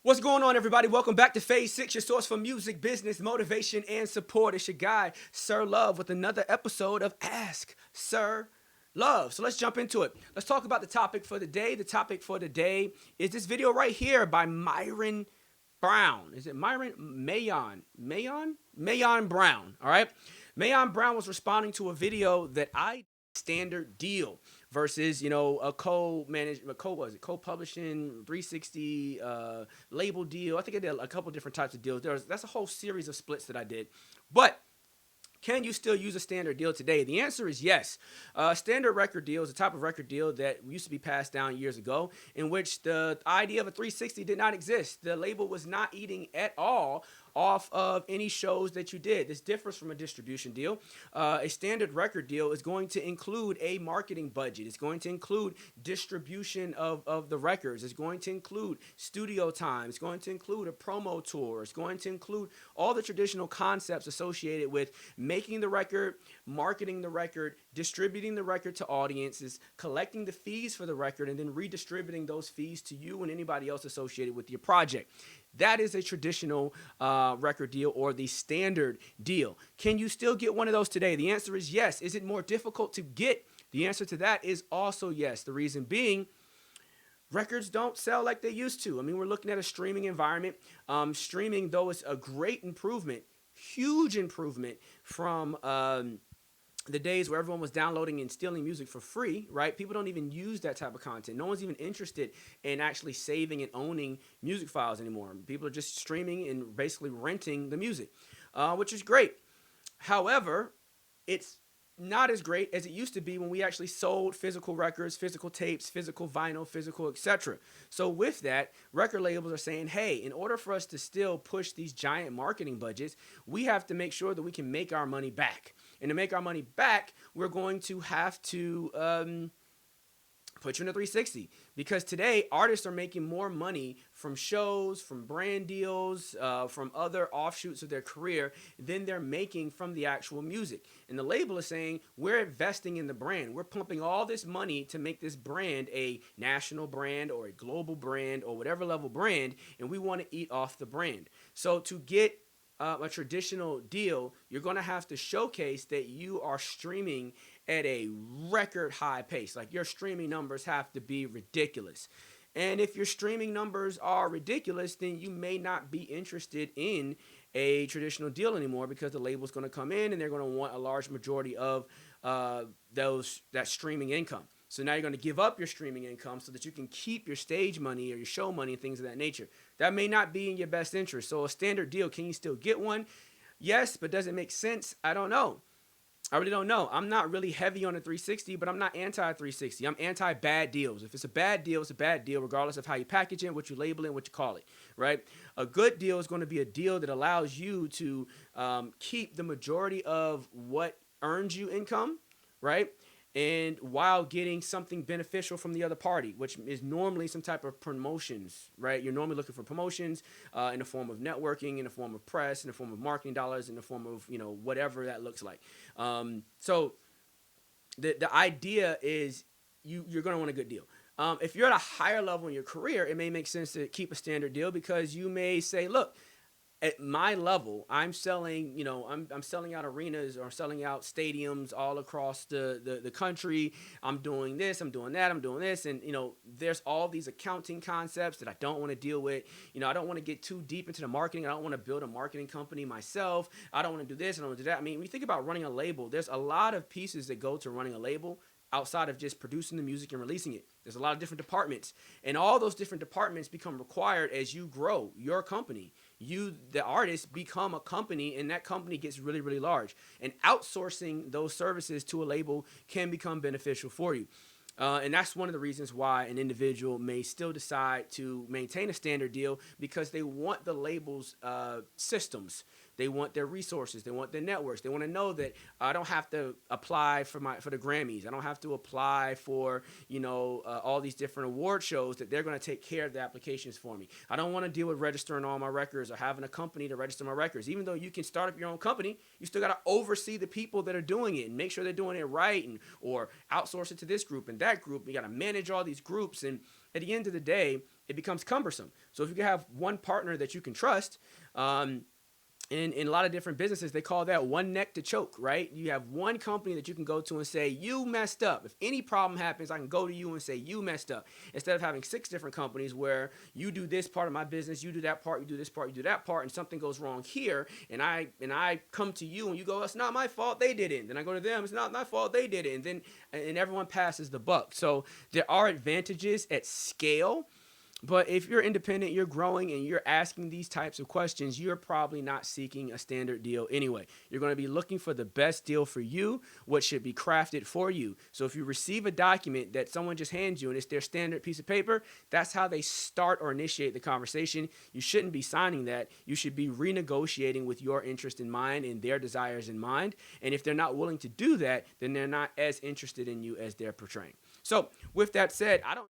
What's going on, everybody? Welcome back to Phase 6, your source for music, business, motivation, and support. It's your guy, Sir Love, with another episode of Ask Sir Love. So let's jump into it. Let's talk about the topic for the day. The topic for the day is this video right here by Myron Brown. Is it Myron? Mayon Brown. All right. Mayon Brown was responding to a video that I standard deal versus a co-publishing 360 label deal. I think I did a couple different types of deals. That's a whole series of splits that I did. But can you still use a standard deal today? The answer is yes. Standard record deal is a type of record deal that used to be passed down years ago, in which the idea of a 360 did not exist. The label was not eating at all off of any shows that you did. This differs from a distribution deal. A standard record deal is going to include a marketing budget. It's going to include distribution of the records. It's going to include studio time. It's going to include a promo tour. It's going to include all the traditional concepts associated with making the record, marketing the record, distributing the record to audiences, collecting the fees for the record, and then redistributing those fees to you and anybody else associated with your project. That is a traditional record deal, or the standard deal. Can you still get one of those today? The answer is yes. Is it more difficult to get? The answer to that is also yes. The reason being, records don't sell like they used to. I mean, we're looking at a streaming environment. Streaming, though, is a great improvement, huge improvement from the days where everyone was downloading and stealing music for free, right? People don't even use that type of content. No one's even interested in actually saving and owning music files anymore. People are just streaming and basically renting the music, which is great. However, it's not as great as it used to be when we actually sold physical records, physical tapes, physical vinyl, physical, etc. So with that, record labels are saying, hey, in order for us to still push these giant marketing budgets, we have to make sure that we can make our money back. And to make our money back, we're going to have to put you in a 360, because today artists are making more money from shows, from brand deals, from other offshoots of their career than they're making from the actual music. And the label is saying, we're investing in the brand. We're pumping all this money to make this brand a national brand or a global brand or whatever level brand, and we want to eat off the brand. So to get a traditional deal, you're going to have to showcase that you are streaming at a record high pace. Like, your streaming numbers have to be ridiculous. And if your streaming numbers are ridiculous, then you may not be interested in a traditional deal anymore, because the label's going to come in and they're going to want a large majority of that streaming income. So now you're going to give up your streaming income so that you can keep your stage money or your show money and things of that nature. That may not be in your best interest. So a standard deal, can you still get one? Yes, but does it make sense? I don't know. I really don't know. I'm not really heavy on a 360, but I'm not anti-360. I'm anti-bad deals. If it's a bad deal, it's a bad deal, regardless of how you package it, what you label it, what you call it, right? A good deal is going to be a deal that allows you to keep the majority of what earns you income, right? And while getting something beneficial from the other party, which is normally some type of promotions, right? You're normally looking for promotions in the form of networking, in the form of press, in the form of marketing dollars, in the form of, whatever that looks like. So the idea is you're going to want a good deal. If you're at a higher level in your career, it may make sense to keep a standard deal, because you may say, look, at my level, I'm selling, I'm selling out arenas or selling out stadiums all across the country. I'm doing this, I'm doing that, I'm doing this. And, there's all these accounting concepts that I don't want to deal with. I don't want to get too deep into the marketing. I don't want to build a marketing company myself. I don't want to do this. I don't want to do that. I mean, when you think about running a label, there's a lot of pieces that go to running a label outside of just producing the music and releasing it. There's a lot of different departments, and all those different departments become required as you grow your company. You, the artist, become a company, and that company gets really, really large. And outsourcing those services to a label can become beneficial for you. And that's one of the reasons why an individual may still decide to maintain a standard deal, because they want the label's systems. They want their resources. They want their networks. They want to know that I don't have to apply for the Grammys. I don't have to apply for all these different award shows. That they're going to take care of the applications for me. I don't want to deal with registering all my records or having a company to register my records. Even though you can start up your own company, you still got to oversee the people that are doing it and make sure they're doing it right, or outsource it to this group and that group. You got to manage all these groups, and at the end of the day, it becomes cumbersome. So if you have one partner that you can trust, in a lot of different businesses, they call that one neck to choke, right? You have one company that you can go to and say, you messed up. If any problem happens, I can go to you and say, you messed up. Instead of having 6 different companies where you do this part of my business, you do that part, you do this part, you do that part, and something goes wrong here, and I come to you and you go, it's not my fault, they did it. Then I go to them, it's not my fault, they did it. And everyone passes the buck. So there are advantages at scale. But if you're independent, you're growing, and you're asking these types of questions, you're probably not seeking a standard deal anyway. You're going to be looking for the best deal for you, what should be crafted for you. So if you receive a document that someone just hands you and it's their standard piece of paper, that's how they start or initiate the conversation. You shouldn't be signing that. You should be renegotiating with your interest in mind and their desires in mind. And if they're not willing to do that, then they're not as interested in you as they're portraying. So with that said, I don't